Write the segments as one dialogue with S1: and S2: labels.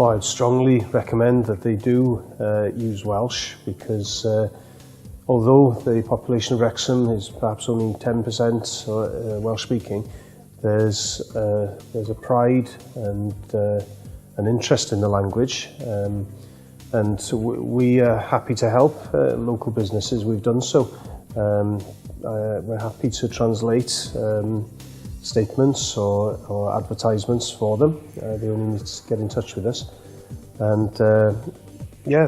S1: Well, I'd strongly recommend that they do use Welsh because although the population of Wrexham is perhaps only 10% Welsh speaking, there's a pride and an interest in the language, and we are happy to help local businesses. We've done so. We're happy to translate statements or advertisements for them. They only need to get in touch with us, and yeah,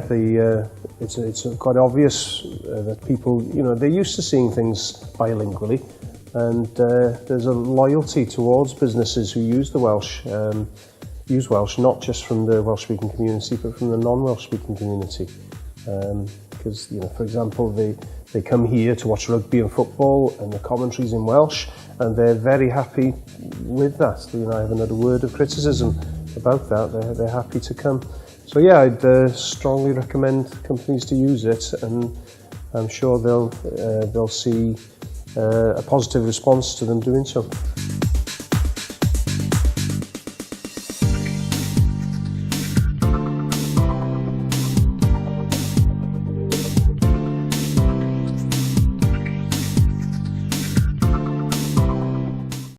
S1: it's quite obvious that people, they're used to seeing things bilingually, and there's a loyalty towards businesses who use the Welsh, not just from the Welsh-speaking community, but from the non-Welsh-speaking community. Because, for example, they come here to watch rugby and football, and the commentary's in Welsh, and they're very happy with that. I haven't had a word of criticism about that. They're happy to come. So yeah, I'd strongly recommend companies to use it, and I'm sure they'll see a positive response to them doing so.